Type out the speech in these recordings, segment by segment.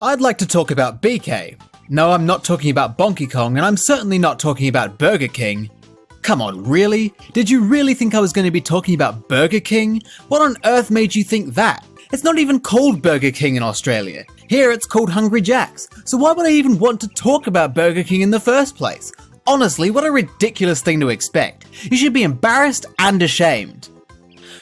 I'd like to talk about BK. No, I'm not talking about Bonky Kong, and I'm certainly not talking about Burger King. Come on, really? Did you really think I was going to be talking about Burger King? What on earth made you think that? It's not even called Burger King in Australia. Here it's called Hungry Jack's. So why would I even want to talk about Burger King in the first place? Honestly, what a ridiculous thing to expect. You should be embarrassed and ashamed.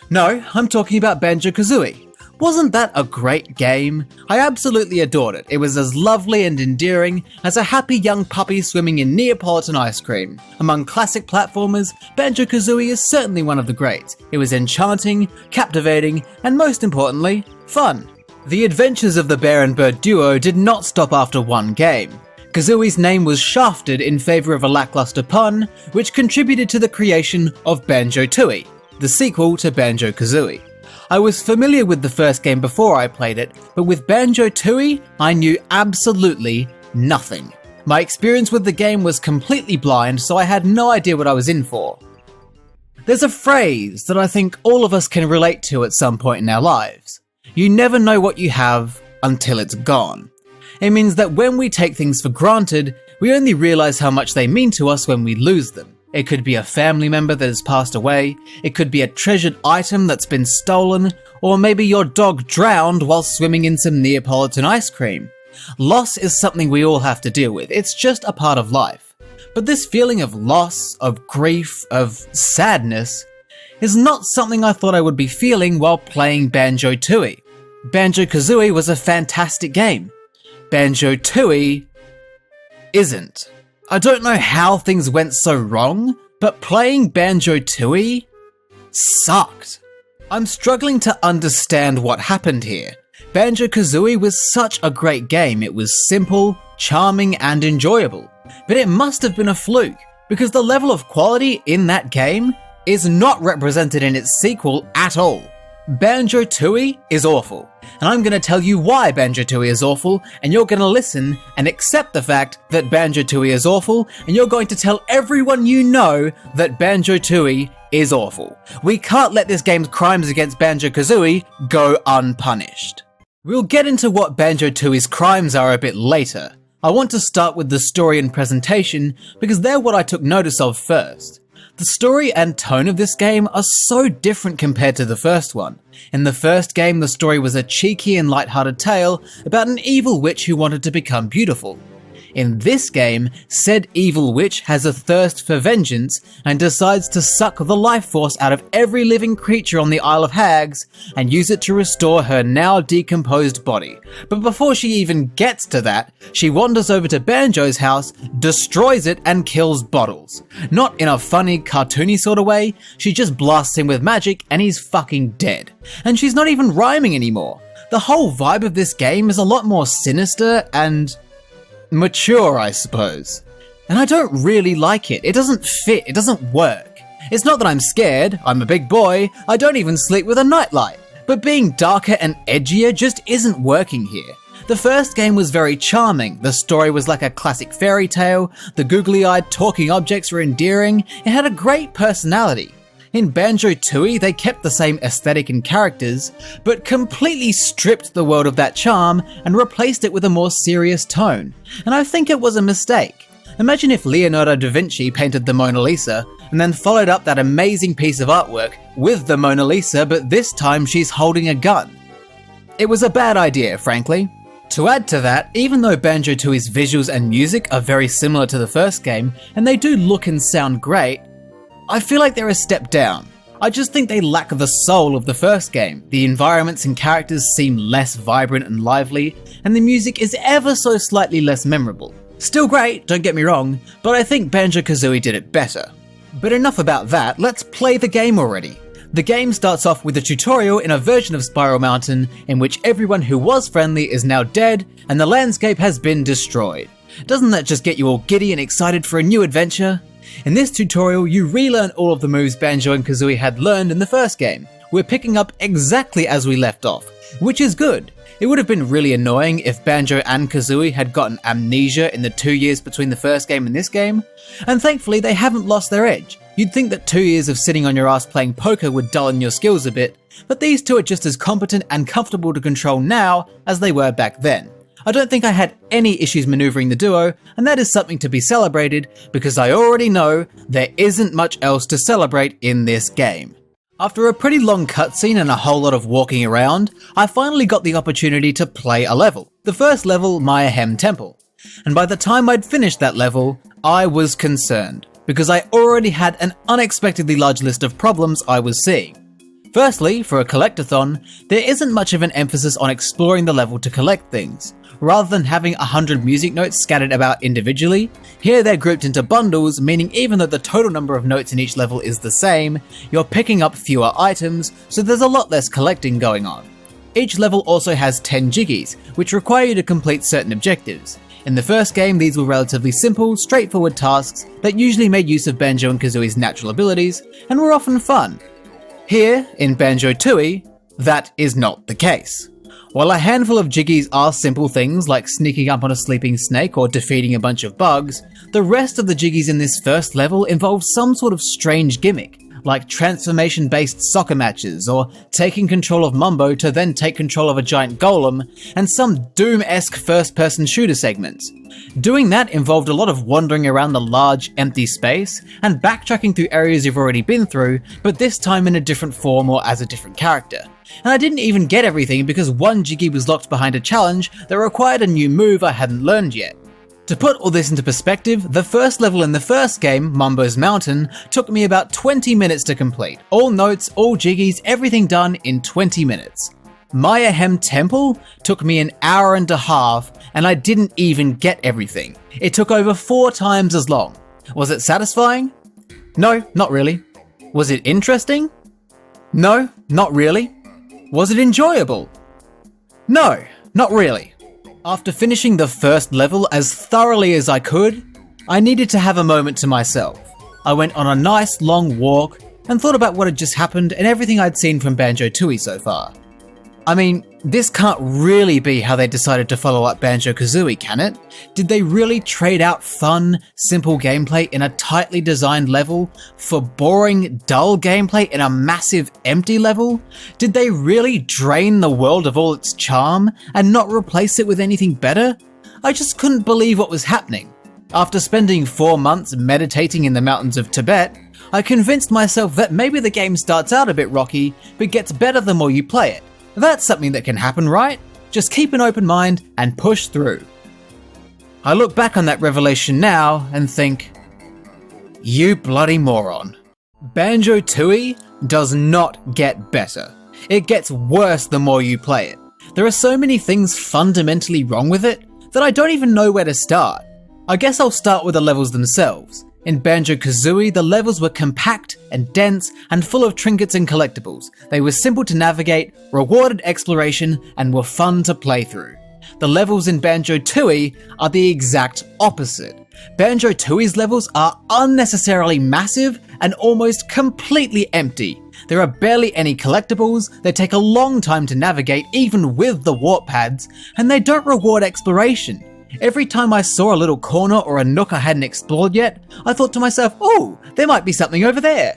No, I'm talking about Banjo-Kazooie. Wasn't that a great game? I absolutely adored it. It was as lovely and endearing as a happy young puppy swimming in Neapolitan ice cream. Among classic platformers, Banjo-Kazooie is certainly one of the greats. It was enchanting, captivating, and most importantly, fun. The adventures of the bear and bird duo did not stop after one game. Kazooie's name was shafted in favour of a lackluster pun, which contributed to the creation of Banjo-Tooie, the sequel to Banjo-Kazooie. I was familiar with the first game before I played it, but with Banjo-Tooie, I knew absolutely nothing. My experience with the game was completely blind, so I had no idea what I was in for. There's a phrase that I think all of us can relate to at some point in our lives. You never know what you have until it's gone. It means that when we take things for granted, we only realize how much they mean to us when we lose them. It could be a family member that has passed away, it could be a treasured item that's been stolen, or maybe your dog drowned while swimming in some Neapolitan ice cream. Loss is something we all have to deal with, it's just a part of life. But this feeling of loss, of grief, of sadness, is not something I thought I would be feeling while playing Banjo-Tooie. Banjo-Kazooie was a fantastic game. Banjo-Tooie isn't. I don't know how things went so wrong, but playing Banjo-Tooie sucked. I'm struggling to understand what happened here. Banjo-Kazooie was such a great game. It was simple, charming, and enjoyable. But it must have been a fluke, because the level of quality in that game is not represented in its sequel at all. Banjo-Tooie is awful, and I'm going to tell you why Banjo-Tooie is awful, and you're going to listen and accept the fact that Banjo-Tooie is awful, and you're going to tell everyone you know that Banjo-Tooie is awful. We can't let this game's crimes against Banjo-Kazooie go unpunished. We'll get into what Banjo-Tooie's crimes are a bit later. I want to start with the story and presentation, because they're what I took notice of first. The story and tone of this game are so different compared to the first one. In the first game, the story was a cheeky and lighthearted tale about an evil witch who wanted to become beautiful. In this game, said evil witch has a thirst for vengeance and decides to suck the life force out of every living creature on the Isle of Hags and use it to restore her now decomposed body. But before she even gets to that, she wanders over to Banjo's house, destroys it, and kills Bottles. Not in a funny, cartoony sort of way, she just blasts him with magic and he's fucking dead. And she's not even rhyming anymore. The whole vibe of this game is a lot more sinister and mature, I suppose. And I don't really like it. It doesn't fit. It doesn't work. It's not that I'm scared. I'm a big boy. I don't even sleep with a nightlight. But being darker and edgier just isn't working here. The first game was very charming. The story was like a classic fairy tale. The googly-eyed talking objects were endearing. It had a great personality. In Banjo-Tooie, they kept the same aesthetic and characters, but completely stripped the world of that charm and replaced it with a more serious tone. And I think it was a mistake. Imagine if Leonardo da Vinci painted the Mona Lisa, and then followed up that amazing piece of artwork with the Mona Lisa, but this time she's holding a gun. It was a bad idea, frankly. To add to that, even though Banjo-Tooie's visuals and music are very similar to the first game, and they do look and sound great, I feel like they're a step down. I just think they lack the soul of the first game. The environments and characters seem less vibrant and lively, and the music is ever so slightly less memorable. Still great, don't get me wrong, but I think Banjo-Kazooie did it better. But enough about that, let's play the game already. The game starts off with a tutorial in a version of Spiral Mountain in which everyone who was friendly is now dead and the landscape has been destroyed. Doesn't that just get you all giddy and excited for a new adventure? In this tutorial, you relearn all of the moves Banjo and Kazooie had learned in the first game. We're picking up exactly as we left off, which is good. It would have been really annoying if Banjo and Kazooie had gotten amnesia in the 2 years between the first game and this game, and thankfully they haven't lost their edge. You'd think that 2 years of sitting on your ass playing poker would dullin your skills a bit, but these two are just as competent and comfortable to control now as they were back then. I don't think I had any issues maneuvering the duo, and that is something to be celebrated because I already know there isn't much else to celebrate in this game. After a pretty long cutscene and a whole lot of walking around, I finally got the opportunity to play a level. The first level, Mayhem Temple. And by the time I'd finished that level, I was concerned, because I already had an unexpectedly large list of problems I was seeing. Firstly, for a collectathon, there isn't much of an emphasis on exploring the level to collect things. Rather than having 100 music notes scattered about individually, here they're grouped into bundles, meaning even though the total number of notes in each level is the same, you're picking up fewer items, so there's a lot less collecting going on. Each level also has 10 Jiggies, which require you to complete certain objectives. In the first game, these were relatively simple, straightforward tasks that usually made use of Banjo and Kazooie's natural abilities, and were often fun. Here, in Banjo-Tooie, that is not the case. While a handful of Jiggies are simple things like sneaking up on a sleeping snake or defeating a bunch of bugs, the rest of the Jiggies in this first level involve some sort of strange gimmick, like transformation-based soccer matches, or taking control of Mumbo to then take control of a giant golem, and some Doom-esque first-person shooter segments. Doing that involved a lot of wandering around the large, empty space, and backtracking through areas you've already been through, but this time in a different form or as a different character. And I didn't even get everything because one Jiggy was locked behind a challenge that required a new move I hadn't learned yet. To put all this into perspective, the first level in the first game, Mumbo's Mountain, took me about 20 minutes to complete. All notes, all Jiggies, everything done in 20 minutes. Mayhem Temple took me an hour and a half, and I didn't even get everything. It took over 4 times as long. Was it satisfying? No, not really. Was it interesting? No, not really. Was it enjoyable? No, not really. After finishing the first level as thoroughly as I could, I needed to have a moment to myself. I went on a nice long walk and thought about what had just happened and everything I'd seen from Banjo-Tooie so far. I mean, this can't really be how they decided to follow up Banjo-Kazooie, can it? Did they really trade out fun, simple gameplay in a tightly designed level for boring, dull gameplay in a massive, empty level? Did they really drain the world of all its charm and not replace it with anything better? I just couldn't believe what was happening. After spending 4 months meditating in the mountains of Tibet, I convinced myself that maybe the game starts out a bit rocky, but gets better the more you play it. That's something that can happen, right? Just keep an open mind and push through. I look back on that revelation now and think, you bloody moron. Banjo-Tooie does not get better. It gets worse the more you play it. There are so many things fundamentally wrong with it that I don't even know where to start. I guess I'll start with the levels themselves. In Banjo-Kazooie, the levels were compact and dense and full of trinkets and collectibles. They were simple to navigate, rewarded exploration, and were fun to play through. The levels in Banjo-Tooie are the exact opposite. Banjo-Tooie's levels are unnecessarily massive and almost completely empty. There are barely any collectibles, they take a long time to navigate even with the warp pads, and they don't reward exploration. Every time I saw a little corner or a nook I hadn't explored yet, I thought to myself, oh, there might be something over there.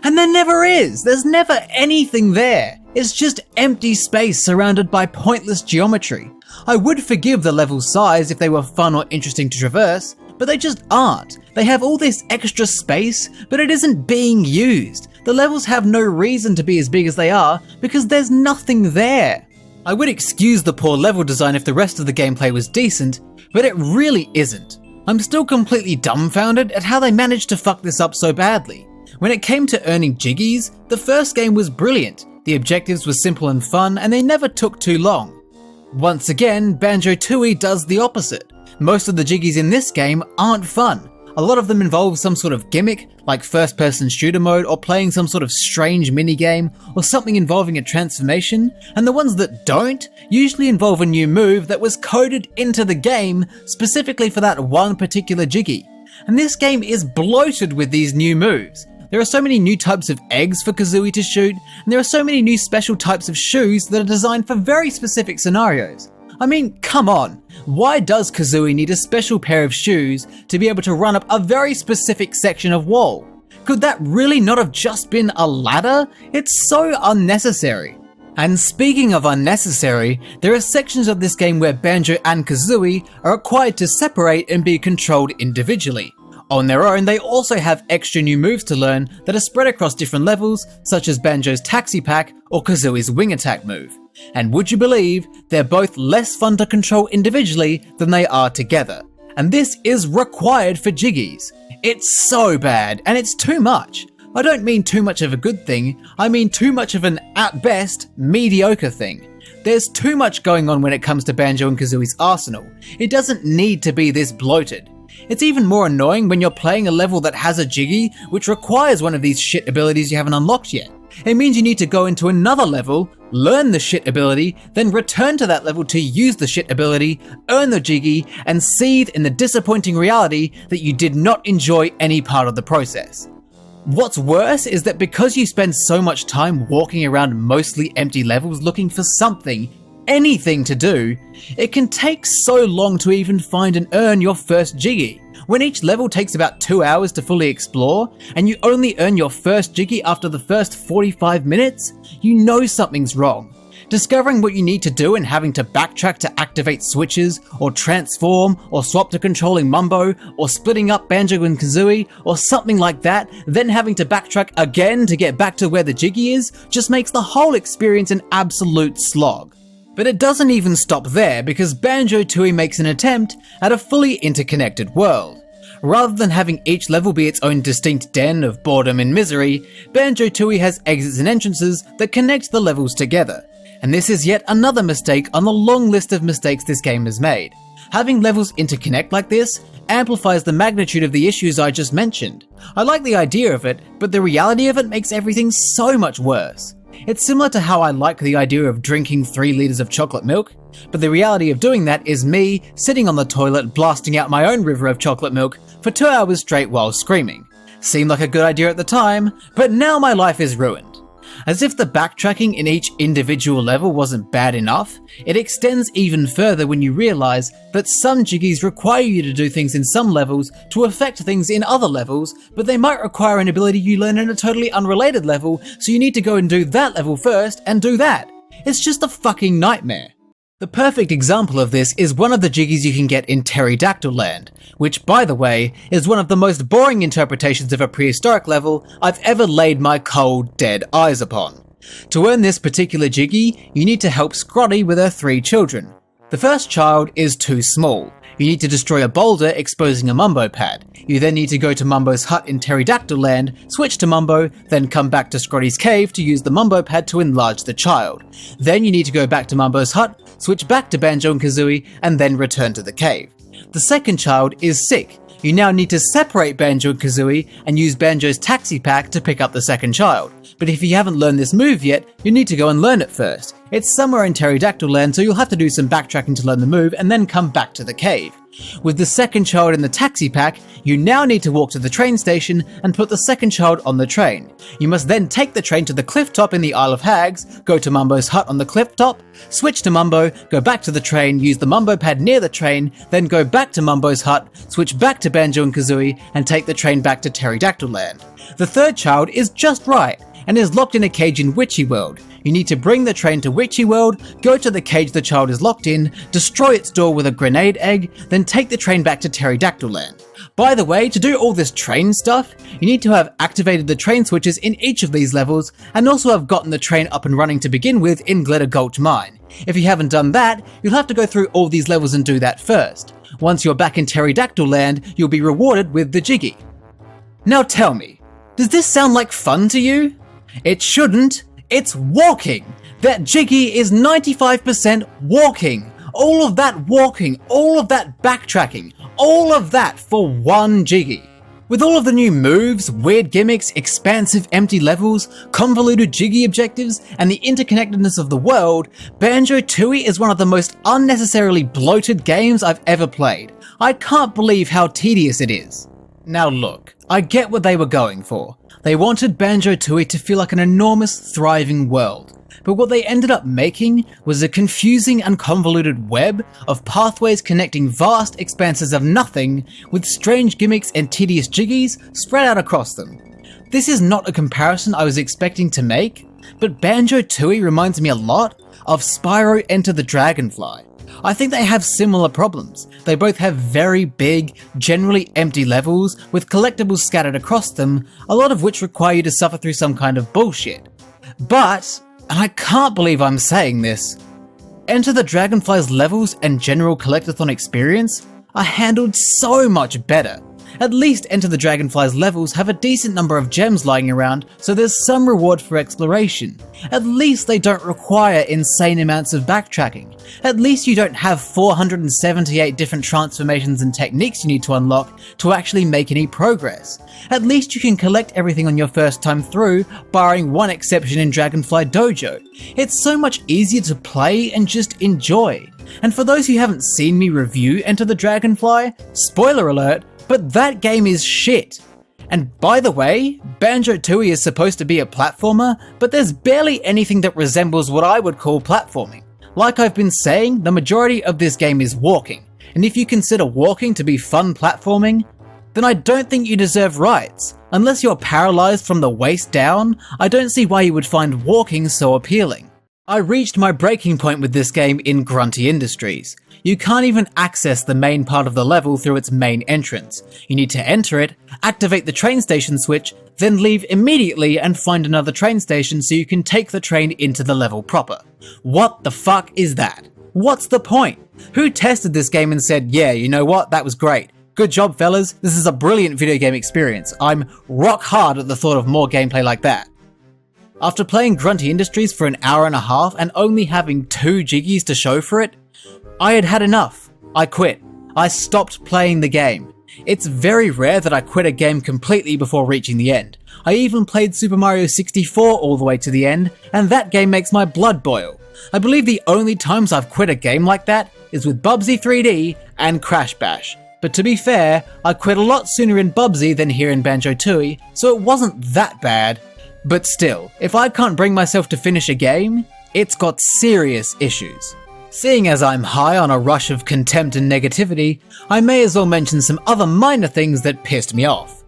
And there never is. There's never anything there. It's just empty space surrounded by pointless geometry. I would forgive the level size if they were fun or interesting to traverse, but they just aren't. They have all this extra space, but it isn't being used. The levels have no reason to be as big as they are because there's nothing there. I would excuse the poor level design if the rest of the gameplay was decent, but it really isn't. I'm still completely dumbfounded at how they managed to fuck this up so badly. When it came to earning Jiggies, the first game was brilliant. The objectives were simple and fun, and they never took too long. Once again, Banjo-Tooie does the opposite. Most of the Jiggies in this game aren't fun. A lot of them involve some sort of gimmick, like first-person shooter mode or playing some sort of strange minigame or something involving a transformation, and the ones that don't usually involve a new move that was coded into the game specifically for that one particular Jiggy. And this game is bloated with these new moves. There are so many new types of eggs for Kazooie to shoot, and there are so many new special types of shoes that are designed for very specific scenarios. I mean, come on. Why does Kazooie need a special pair of shoes to be able to run up a very specific section of wall? Could that really not have just been a ladder? It's so unnecessary. And speaking of unnecessary, there are sections of this game where Banjo and Kazooie are required to separate and be controlled individually. On their own, they also have extra new moves to learn that are spread across different levels, such as Banjo's Taxi Pack or Kazooie's Wing Attack move. And would you believe, they're both less fun to control individually than they are together. And this is required for Jiggies. It's so bad, and it's too much. I don't mean too much of a good thing, I mean too much of an, at best, mediocre thing. There's too much going on when it comes to Banjo and Kazooie's arsenal. It doesn't need to be this bloated. It's even more annoying when you're playing a level that has a Jiggy, which requires one of these shit abilities you haven't unlocked yet. It means you need to go into another level, learn the shit ability, then return to that level to use the shit ability, earn the Jiggy, and seethe in the disappointing reality that you did not enjoy any part of the process. What's worse is that because you spend so much time walking around mostly empty levels looking for something, anything to do, it can take so long to even find and earn your first Jiggy. When each level takes about 2 hours to fully explore, and you only earn your first Jiggy after the first 45 minutes, you know something's wrong. Discovering what you need to do and having to backtrack to activate switches, or transform, or swap to controlling Mumbo, or splitting up Banjo and Kazooie, or something like that, then having to backtrack again to get back to where the Jiggy is, just makes the whole experience an absolute slog. But it doesn't even stop there, because Banjo-Tooie makes an attempt at a fully interconnected world. Rather than having each level be its own distinct den of boredom and misery, Banjo-Tooie has exits and entrances that connect the levels together. And this is yet another mistake on the long list of mistakes this game has made. Having levels interconnect like this amplifies the magnitude of the issues I just mentioned. I like the idea of it, but the reality of it makes everything so much worse. It's similar to how I like the idea of drinking 3 liters of chocolate milk, but the reality of doing that is me sitting on the toilet blasting out my own river of chocolate milk for 2 hours straight while screaming. Seemed like a good idea at the time, but now my life is ruined. As if the backtracking in each individual level wasn't bad enough, it extends even further when you realize that some Jiggies require you to do things in some levels to affect things in other levels, but they might require an ability you learn in a totally unrelated level, so you need to go and do that level first and do that. It's just a fucking nightmare. The perfect example of this is one of the Jiggies you can get in Pterodactyl Land, which, by the way, is one of the most boring interpretations of a prehistoric level I've ever laid my cold, dead eyes upon. To earn this particular Jiggy, you need to help Scrotty with her 3 children. The first child is too small. You need to destroy a boulder exposing a Mumbo pad. You then need to go to Mumbo's hut in Pterodactyl Land, switch to Mumbo, then come back to Scrotty's cave to use the Mumbo pad to enlarge the child. Then you need to go back to Mumbo's hut, switch back to Banjo and Kazooie, and then return to the cave. The second child is sick. You now need to separate Banjo and Kazooie and use Banjo's Taxi Pack to pick up the second child. But if you haven't learned this move yet, you need to go and learn it first. It's somewhere in Pterodactyl Land, so you'll have to do some backtracking to learn the move and then come back to the cave. With the second child in the Taxi Pack, you now need to walk to the train station and put the second child on the train. You must then take the train to the cliff top in the Isle of Hags, go to Mumbo's hut on the cliff top, switch to Mumbo, go back to the train, use the Mumbo pad near the train, then go back to Mumbo's hut, switch back to Banjo and Kazooie, and take the train back to Pterodactyl Land. The third child is just right, and is locked in a cage in Witchy World. You need to bring the train to Witchy World, go to the cage the child is locked in, destroy its door with a grenade egg, then take the train back to Pterodactyl Land. By the way, to do all this train stuff, you need to have activated the train switches in each of these levels, and also have gotten the train up and running to begin with in Glitter Gulch Mine. If you haven't done that, you'll have to go through all these levels and do that first. Once you're back in Pterodactyl Land, you'll be rewarded with the Jiggy. Now tell me, does this sound like fun to you? It shouldn't. It's walking. That Jiggy is 95% walking. All of that walking, all of that backtracking, all of that for one Jiggy. With all of the new moves, weird gimmicks, expansive empty levels, convoluted Jiggy objectives, and the interconnectedness of the world, Banjo-Tooie is one of the most unnecessarily bloated games I've ever played. I can't believe how tedious it is. Now look, I get what they were going for. They wanted Banjo-Tooie to feel like an enormous, thriving world. But what they ended up making was a confusing and convoluted web of pathways connecting vast expanses of nothing with strange gimmicks and tedious Jiggies spread out across them. This is not a comparison I was expecting to make. but Banjo-Tooie reminds me a lot of Spyro Enter the Dragonfly. I think they have similar problems. They both have very big, generally empty levels with collectibles scattered across them, a lot of which require you to suffer through some kind of bullshit. But, and I can't believe I'm saying this, Enter the Dragonfly's levels and general collectathon experience are handled so much better. At least Enter the Dragonfly's levels have a decent number of gems lying around, so there's some reward for exploration. At least they don't require insane amounts of backtracking. At least you don't have 478 different transformations and techniques you need to unlock to actually make any progress. At least you can collect everything on your first time through, barring one exception in Dragonfly Dojo. It's so much easier to play and just enjoy. And for those who haven't seen me review Enter the Dragonfly, spoiler alert, but that game is shit. And by the way, Banjo-Tooie is supposed to be a platformer, but there's barely anything that resembles what I would call platforming. Like I've been saying, the majority of this game is walking, and if you consider walking to be fun platforming, then I don't think you deserve rights. Unless you're paralyzed from the waist down, I don't see why you would find walking so appealing. I reached my breaking point with this game in Grunty Industries. You can't even access the main part of the level through its main entrance. You need to enter it, activate the train station switch, then leave immediately and find another train station so you can take the train into the level proper. What the fuck is that? What's the point? Who tested this game and said, yeah, you know what, that was great. Good job, fellas, this is a brilliant video game experience. I'm rock hard at the thought of more gameplay like that. After playing Grunty Industries for an hour and a half and only having 2 Jiggies to show for it, I had had enough. I quit. I stopped playing the game. It's very rare that I quit a game completely before reaching the end. I even played Super Mario 64 all the way to the end, and that game makes my blood boil. I believe the only times I've quit a game like that is with Bubsy 3D and Crash Bash. But to be fair, I quit a lot sooner in Bubsy than here in Banjo-Tooie, so it wasn't that bad. But still, if I can't bring myself to finish a game, it's got serious issues. Seeing as I'm high on a rush of contempt and negativity, I may as well mention some other minor things that pissed me off.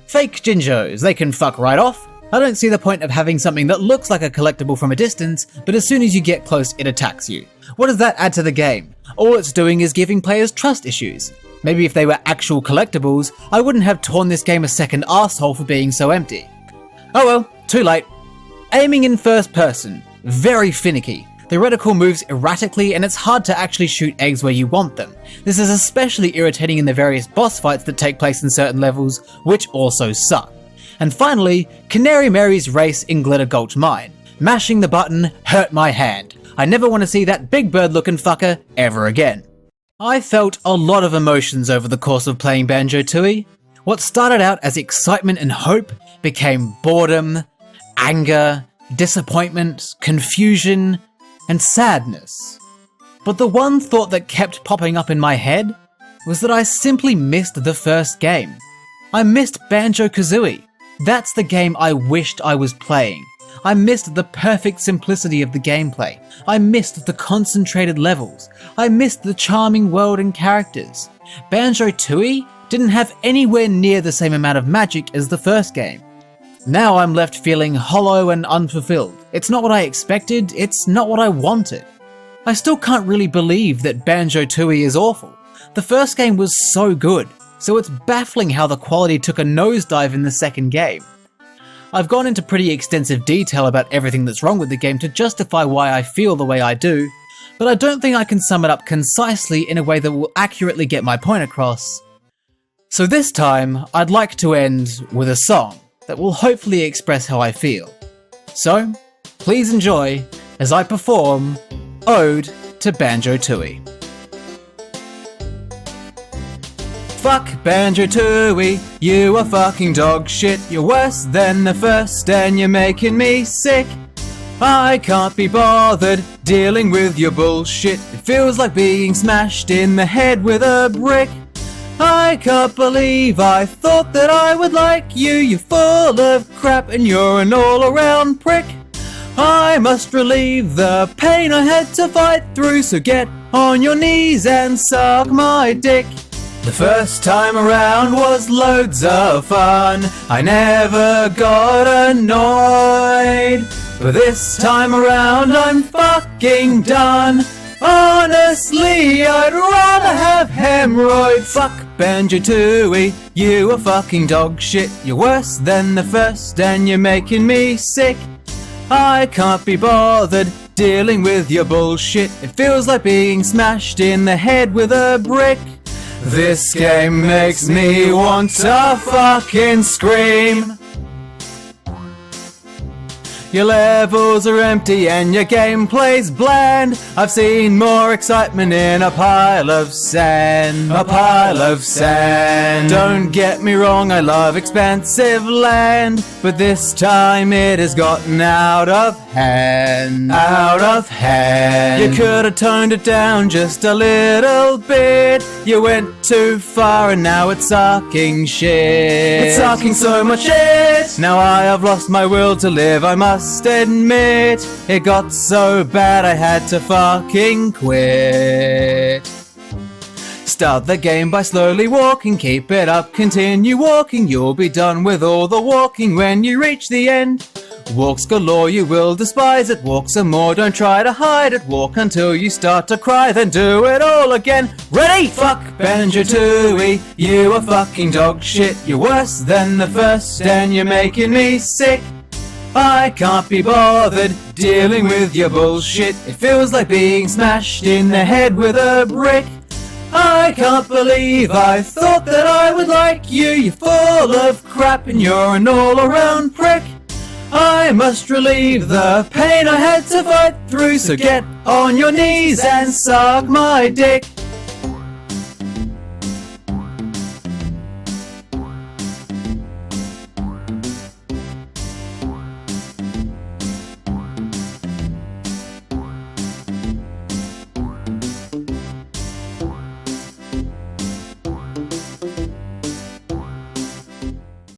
Fake Jinjos, they can fuck right off. I don't see the point of having something that looks like a collectible from a distance, but as soon as you get close it attacks you. What does that add to the game? All it's doing is giving players trust issues. Maybe if they were actual collectibles, I wouldn't have torn this game a second arsehole for being so empty. Oh well, too late. Aiming in first person, very finicky. The reticle moves erratically and it's hard to actually shoot eggs where you want them. This is especially irritating in the various boss fights that take place in certain levels, which also suck. And finally, Canary Mary's race in Glitter Gulch Mine. Mashing the button hurt my hand. I never want to see that big bird looking fucker ever again. I felt a lot of emotions over the course of playing Banjo-Tooie. What started out as excitement and hope became boredom, anger, disappointment, confusion, and sadness. But the one thought that kept popping up in my head was that I simply missed the first game. I missed Banjo-Kazooie. That's the game I wished I was playing. I missed the perfect simplicity of the gameplay. I missed the concentrated levels. I missed the charming world and characters. Banjo-Tooie didn't have anywhere near the same amount of magic as the first game. Now I'm left feeling hollow and unfulfilled. It's not what I expected, it's not what I wanted. I still can't really believe that Banjo-Tooie is awful. The first game was so good, so it's baffling how the quality took a nosedive in the second game. I've gone into pretty extensive detail about everything that's wrong with the game to justify why I feel the way I do, but I don't think I can sum it up concisely in a way that will accurately get my point across. So this time, I'd like to end with a song that will hopefully express how I feel. So, please enjoy as I perform Ode to Banjo-Tooie. Fuck Banjo-Tooie, you are fucking dog shit. You're worse than the first and you're making me sick. I can't be bothered dealing with your bullshit. It feels like being smashed in the head with a brick. I can't believe I thought that I would like you. You're full of crap and you're an all-around prick. I must relieve the pain I had to fight through, so get on your knees and suck my dick. The first time around was loads of fun. I never got annoyed. But this time around I'm fucking done. Honestly, I'd rather have hemorrhoids. Fuck Banjo-Tooie, you a fucking dog shit. You're worse than the first and you're making me sick. I can't be bothered dealing with your bullshit. It feels like being smashed in the head with a brick. This game makes me want to fucking scream. Your levels are empty and your gameplay's bland. I've seen more excitement in a pile of sand. A pile of sand. Don't get me wrong, I love expansive land, but this time it has gotten out of hand. Out of hand. You could have toned it down just a little bit. You went too far and now it's sucking shit. It's sucking so much shit. Now I have lost my will to live, I must admit. It got so bad I had to fucking quit. Start the game by slowly walking, keep it up, continue walking. You'll be done with all the walking when you reach the end. Walks galore, you will despise it. Walk some more, don't try to hide it. Walk until you start to cry, then do it all again. Ready? Fuck Banjo-Tooie, you a fucking dog shit. You're worse than the first and you're making me sick. I can't be bothered dealing with your bullshit. It feels like being smashed in the head with a brick. I can't believe I thought that I would like you. You're full of crap and you're an all-around prick. I must relieve the pain I had to fight through, so get on your knees and suck my dick.